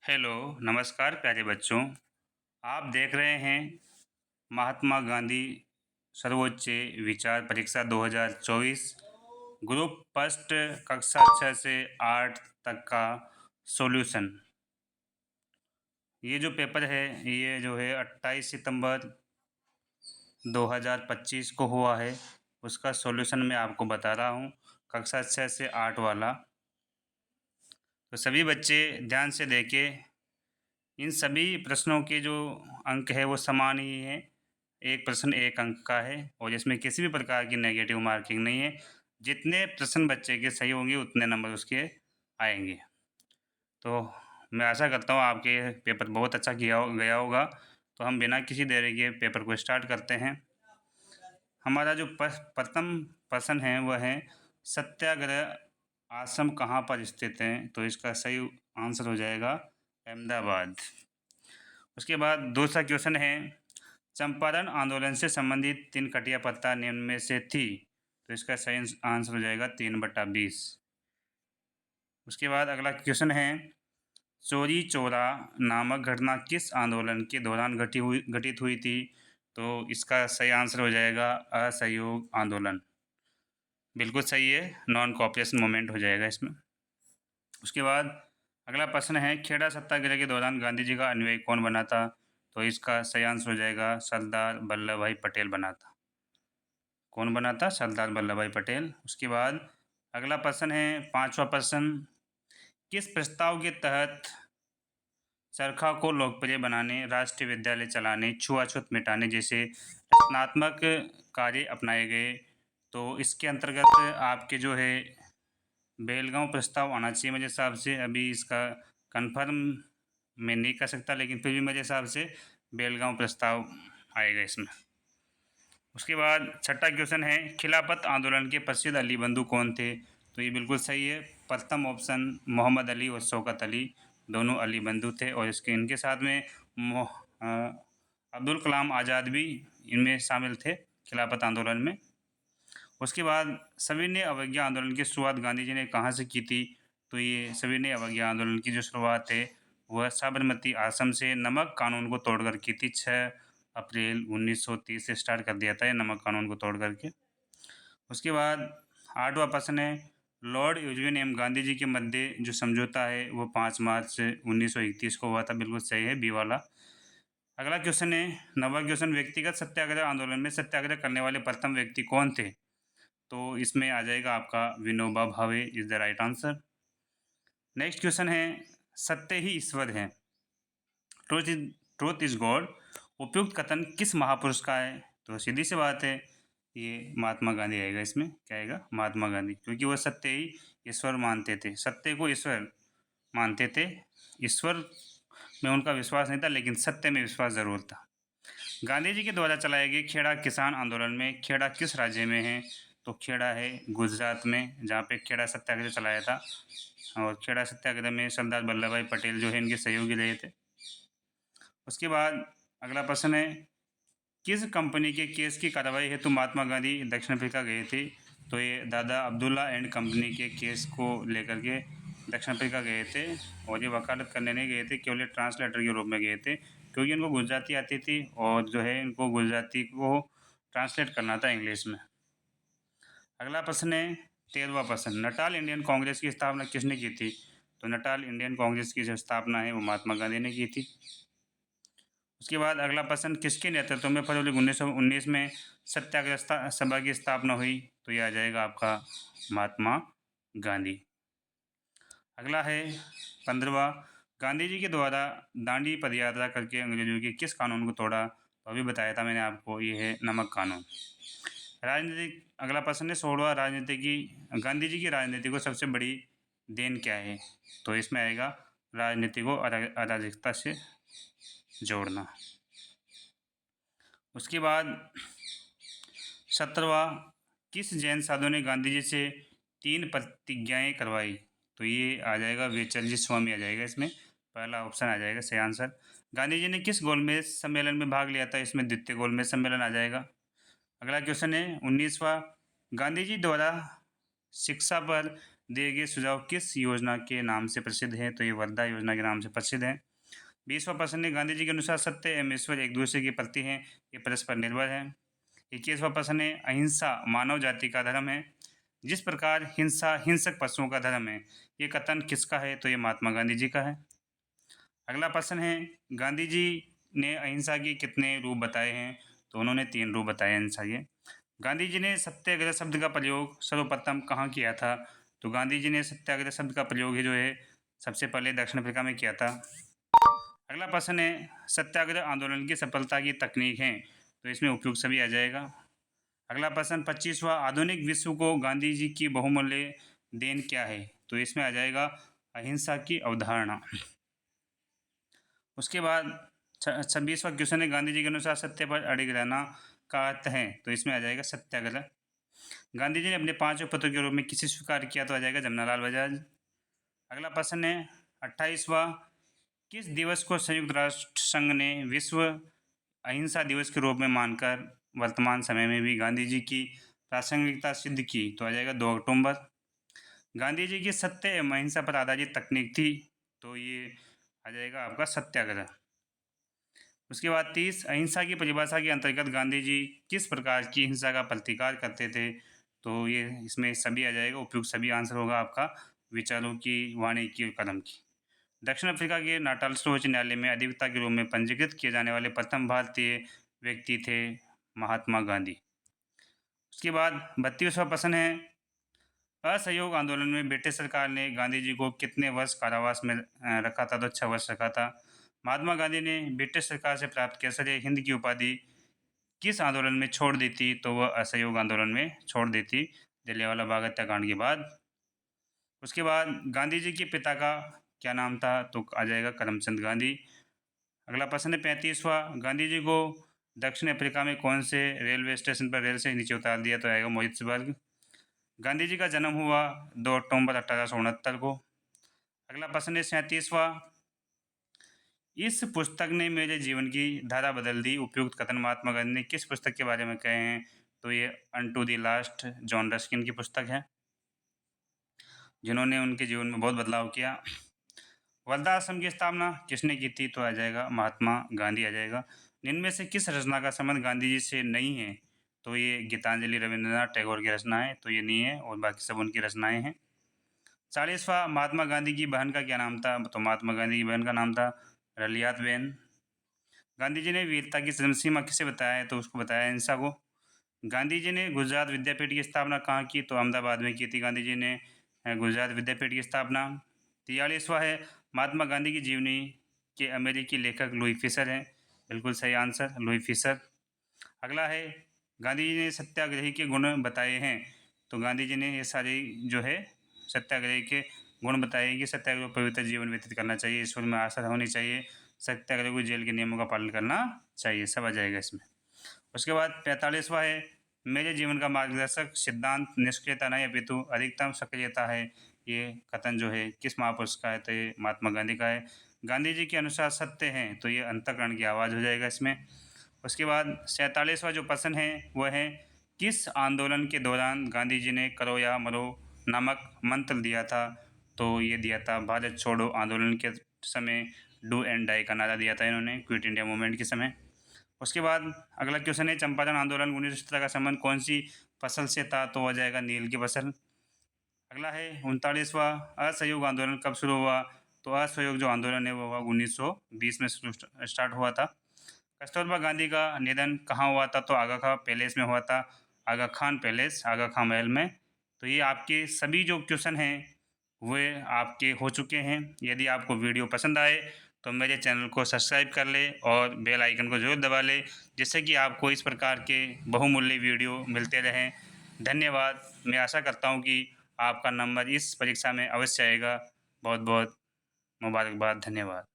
Hello, नमस्कार प्यारे बच्चों। आप देख रहे हैं महात्मा गांधी सर्वोच्च विचार परीक्षा 2024 ग्रुप फर्स्ट कक्षा 6 से 8 तक का सॉल्यूशन। ये जो पेपर है ये जो है 28 सितंबर 2025 को हुआ है। उसका सॉल्यूशन मैं आपको बता रहा हूँ, कक्षा 6 से 8 वाला। तो सभी बच्चे ध्यान से देखें। इन सभी प्रश्नों के जो अंक है वो समान ही हैं। एक प्रश्न एक अंक का है और इसमें किसी भी प्रकार की नेगेटिव मार्किंग नहीं है। जितने प्रश्न बच्चे के सही होंगे उतने नंबर उसके आएंगे। तो मैं आशा करता हूँ आपके पेपर बहुत अच्छा गया होगा। तो हम बिना किसी देरी के पेपर को स्टार्ट करते हैं। हमारा जो प्रथम प्रश्न है वह है सत्याग्रह आश्रम कहाँ पर स्थित है। तो इसका सही आंसर हो जाएगा अहमदाबाद। उसके बाद दूसरा क्वेश्चन है चंपारण आंदोलन से संबंधित 3 कटिया पत्ता निम्न में से थी। तो इसका सही आंसर हो जाएगा 3/20। उसके बाद अगला क्वेश्चन है चोरी चोरा नामक घटना किस आंदोलन के दौरान घटित हुई थी। तो इसका सही आंसर हो जाएगा असहयोग आंदोलन। बिल्कुल सही है, नॉन कोऑपरेशन मूवमेंट हो जाएगा इसमें। उसके बाद अगला प्रश्न है खेड़ा सत्याग्रह के दौरान गांधी जी का अनुयायी कौन बना था। तो इसका सही आंसर हो जाएगा सरदार वल्लभ भाई पटेल बना था। कौन बना था? सरदार वल्लभ भाई पटेल। उसके बाद अगला प्रश्न है पांचवा प्रश्न किस प्रस्ताव के तहत चरखा को लोकप्रिय बनाने, राष्ट्रीय विद्यालय चलाने, छुआछूत मिटाने जैसे रचनात्मक कार्य अपनाए गए। तो इसके अंतर्गत आपके जो है बेलगांव प्रस्ताव आना चाहिए मेरे हिसाब से। अभी इसका कंफर्म मैं नहीं कर सकता, लेकिन फिर भी मेरे हिसाब से बेलगांव प्रस्ताव आएगा इसमें। उसके बाद छठा क्वेश्चन है खिलाफत आंदोलन के प्रसिद्ध अली बंधु कौन थे। तो ये बिल्कुल सही है। प्रथम ऑप्शन मोहम्मद अली और शौकत अली, दोनों अली बंधु थे। और इसके इनके साथ में अब्दुल कलाम आज़ाद भी इनमें शामिल थे खिलाफत आंदोलन में। उसके बाद सविनय अवज्ञा आंदोलन की शुरुआत गांधी जी ने कहाँ से की थी। तो ये सविनय अवज्ञा आंदोलन की जो शुरुआत है वह साबरमती आश्रम से नमक कानून को तोड़कर की थी। 6 अप्रैल 1930 से स्टार्ट कर दिया था ये नमक कानून को तोड़ करके। उसके बाद आठवां प्रश्न है लॉर्ड इरविन एवं गांधी जी के मध्य जो समझौता है वो 5 मार्च 1931 को हुआ था। बिल्कुल सही है, बी वाला। अगला क्वेश्चन है नवा क्वेश्चन व्यक्तिगत सत्याग्रह आंदोलन में सत्याग्रह करने वाले प्रथम व्यक्ति कौन थे। तो इसमें आ जाएगा आपका Vinoba Bhave is the right answer. Next question है सत्य ही ईश्वर है, ट्रूथ इज गॉड उपयुक्त कथन किस महापुरुष का है। तो सीधी सी बात है ये महात्मा गांधी आएगा। इसमें क्या आएगा? महात्मा गांधी, क्योंकि वह सत्य ही ईश्वर मानते थे, सत्य को ईश्वर मानते थे। ईश्वर में उनका विश्वास नहीं था, लेकिन सत्य में विश्वास जरूर था। गांधी जी के द्वारा चलाए गए खेड़ा किसान आंदोलन में खेड़ा किस राज्य में है। तो खेड़ा है गुजरात में, जहाँ पे खेड़ा सत्याग्रह चलाया था। और खेड़ा सत्याग्रह में सरदार वल्लभ भाई पटेल जो है इनके सहयोगी रहे थे। उसके बाद अगला प्रश्न है किस कंपनी के केस की कार्रवाई हेतु महात्मा गांधी दक्षिण अफ्रीका गए थे। तो ये दादा अब्दुल्ला एंड कंपनी के केस को लेकर के दक्षिण अफ्रीका गए थे। और ये वकालत करने नहीं गए थे, केवल ट्रांसलेटर के रूप में गए थे, क्योंकि इनको गुजराती आती थी और जो है इनको गुजराती को ट्रांसलेट करना था इंग्लिश में। अगला प्रश्न है 13वां प्रश्न नटाल इंडियन कांग्रेस की स्थापना किसने की थी। तो नटाल इंडियन कांग्रेस की जो स्थापना है वो महात्मा गांधी ने की थी। उसके बाद अगला प्रश्न किसके नेतृत्व में फरवरी 1919 में सत्याग्रह सभा की स्थापना हुई। तो यह आ जाएगा आपका महात्मा गांधी। अगला है 15वां गांधी जी के द्वारा दांडी पदयात्रा करके अंग्रेजों के किस कानून को तोड़ा। तो अभी बताया था मैंने आपको, ये है नमक कानून। राजनीतिक अगला प्रश्न है 16वां राजनीति की गांधी जी की राजनीति को सबसे बड़ी देन क्या है। तो इसमें आएगा राजनीति को अराजकता से जोड़ना। उसके बाद 17वां किस जैन साधु ने गांधी जी से 3 प्रतिज्ञाएं करवाई। तो ये आ जाएगा वेचलजी स्वामी आ जाएगा इसमें, पहला ऑप्शन आ जाएगा सही आंसर। गांधी जी ने किस गोलमेज सम्मेलन में भाग लिया था। इसमें द्वितीय गोलमेज सम्मेलन आ जाएगा। अगला क्वेश्चन है 19वां गांधी जी द्वारा शिक्षा पर दिए गए सुझाव किस योजना के नाम से प्रसिद्ध है? तो ये वर्धा योजना के नाम से प्रसिद्ध है। 20वां प्रश्न है, गांधी जी के अनुसार सत्य एवं ईश्वर एक दूसरे की प्रति हैं, ये परस्पर निर्भर है। 21वां प्रश्न है, अहिंसा मानव जाति का धर्म है, जिस प्रकार हिंसा हिंसक पशुओं का धर्म है, ये कथन किसका है? तो ये महात्मा गांधी जी का है। अगला प्रश्न है, गांधी जी ने अहिंसा के कितने रूप बताए हैं? तो उन्होंने 3 रूप बताए अहिंसा के। गांधी जी ने सत्याग्रह शब्द का प्रयोग सर्वप्रथम कहाँ किया था? तो गांधी जी ने सत्याग्रह शब्द का प्रयोग जो है सबसे पहले दक्षिण अफ्रीका में किया था। अगला प्रश्न है, सत्याग्रह आंदोलन की सफलता की तकनीक है, तो इसमें उपयुक्त सभी आ जाएगा। अगला प्रश्न 25वां, आधुनिक विश्व को गांधी जी की बहुमूल्य देन क्या है? तो इसमें आ जाएगा अहिंसा की अवधारणा। उसके बाद 26वां क्वेश्चन है, गांधी जी के अनुसार सत्य पर अड़िग रहना का अर्थ है? तो इसमें आ जाएगा सत्याग्रह। गांधी जी ने अपने 5वें पुत्र के रूप में किसे स्वीकार किया? तो आ जाएगा जमनालाल बजाज। अगला प्रश्न है 28वां, किस दिवस को संयुक्त राष्ट्र संघ ने विश्व अहिंसा दिवस के रूप में मानकर वर्तमान समय में भी गांधी जी की प्रासंगिकता सिद्ध की? तो आ जाएगा 2 अक्टूबर। गांधी जी की सत्य एवं अहिंसा पर आधारित तकनीक थी, तो ये आ जाएगा आपका सत्याग्रह। उसके बाद 30, अहिंसा की परिभाषा के अंतर्गत गांधी जी किस प्रकार की हिंसा का प्रतिकार करते थे? तो ये इसमें सभी आ जाएगा, उपयुक्त सभी आंसर होगा आपका विचारों की, वाणी की और कलम की। दक्षिण अफ्रीका के नाटाल सर्वोच्च न्यायालय में अधिवक्ता के रूप में पंजीकृत किए जाने वाले प्रथम भारतीय व्यक्ति थे महात्मा गांधी। उसके बाद 32वां प्रश्न है, असहयोग आंदोलन में ब्रिटिश सरकार ने गांधी जी को कितने वर्ष कारावास में रखा था? तो 6 वर्ष रखा था। महात्मा गांधी ने ब्रिटिश सरकार से प्राप्त केसर हिंद की उपाधि किस आंदोलन में छोड़ दी थी? तो वह असहयोग आंदोलन में छोड़ दी थी, जलियांवाला बाग हत्याकांड के बाद। उसके बाद गांधी जी के पिता का क्या नाम था? तो आ जाएगा करमचंद गांधी। अगला प्रश्न है 35वां, गांधी जी को दक्षिण अफ्रीका में कौन से रेलवे स्टेशन पर रेल से नीचे उतार दिया? तो आएगा मोहित्सबर्ग। गांधी जी का जन्म हुआ 2 अक्टूबर 1869 को। अगला प्रश्न है 37वां, इस पुस्तक ने मेरे जीवन की धारा बदल दी, उपयुक्त कथन महात्मा गांधी ने किस पुस्तक के बारे में कहे हैं? तो ये unto the last John Ruskin की पुस्तक है, जिन्होंने उनके जीवन में बहुत बदलाव किया। वर्धा आश्रम की स्थापना किसने की थी? तो आ जाएगा महात्मा गांधी आ जाएगा। इनमें से किस रचना का संबंध गांधी जी से नहीं है? तो ये गीतांजलि रविंद्रनाथ टैगोर की रचना है, तो ये नहीं है, और बाकी सब उनकी रचनाएं हैं। 40वां, महात्मा गांधी की बहन का क्या नाम था? तो महात्मा गांधी की बहन का नाम था रलियात बेन। गांधी जी ने वीरता की चरम सीमा किसे बताया है? तो उसको बताया अहिंसा को। गांधी जी ने गुजरात विद्यापीठ की स्थापना कहाँ की? तो अहमदाबाद में की थी गांधी जी ने गुजरात विद्यापीठ की स्थापना। 43वां है, महात्मा गांधी की जीवनी के अमेरिकी लेखक लुई फिशर हैं, बिल्कुल सही आंसर लुई फिशर। अगला है, गांधी जी ने सत्याग्रही के गुण बताए हैं, तो गांधी जी ने ये सारे जो है सत्याग्रही के गुण बताए हैं कि सत्याग्रह पवित्र जीवन व्यतीत करना चाहिए, ईश्वर में आस्था होनी चाहिए, सत्याग्रह को जेल के नियमों का पालन करना चाहिए, सब आ जाएगा इसमें। उसके बाद 45वां है, मेरे जीवन का मार्गदर्शक सिद्धांत निष्क्रियता नहीं अपितु अधिकतम सक्रियता है, ये कथन जो है किस महापुरुष का है? तो ये महात्मा गांधी का है। गांधी जी के अनुसार सत्य है, तो ये अंतःकरण की आवाज़ हो जाएगा इसमें। उसके बाद 47वां जो प्रश्न है वह है, किस आंदोलन के दौरान गांधी जी ने करो या मरो नामक मंत्र दिया था? तो ये दिया था भारत छोड़ो आंदोलन के समय, डू एंड डाई का नारा दिया था इन्होंने, क्विट इंडिया मूवमेंट के समय। उसके बाद अगला क्वेश्चन है, चंपारण आंदोलन 1917 का संबंध कौन सी फसल से था? तो हो जाएगा नील की फसल। अगला है 39वां, असहयोग आंदोलन कब शुरू हुआ? तो असहयोग जो आंदोलन है वो हुआ 1920 में स्टार्ट हुआ था। कस्तूरबा गांधी का निधन कहाँ हुआ था? तो आगा खां पैलेस में हुआ था, आगा खान पैलेस, आगा खां महल में। तो ये आपके सभी जो क्वेश्चन हैं वे आपके हो चुके हैं। यदि आपको वीडियो पसंद आए तो मेरे चैनल को सब्सक्राइब कर ले और बेल आइकन को जरूर दबा ले, जिससे कि आपको इस प्रकार के बहुमूल्य वीडियो मिलते रहें। धन्यवाद। मैं आशा करता हूँ कि आपका नंबर इस परीक्षा में अवश्य आएगा। बहुत बहुत मुबारकबाद। धन्यवाद।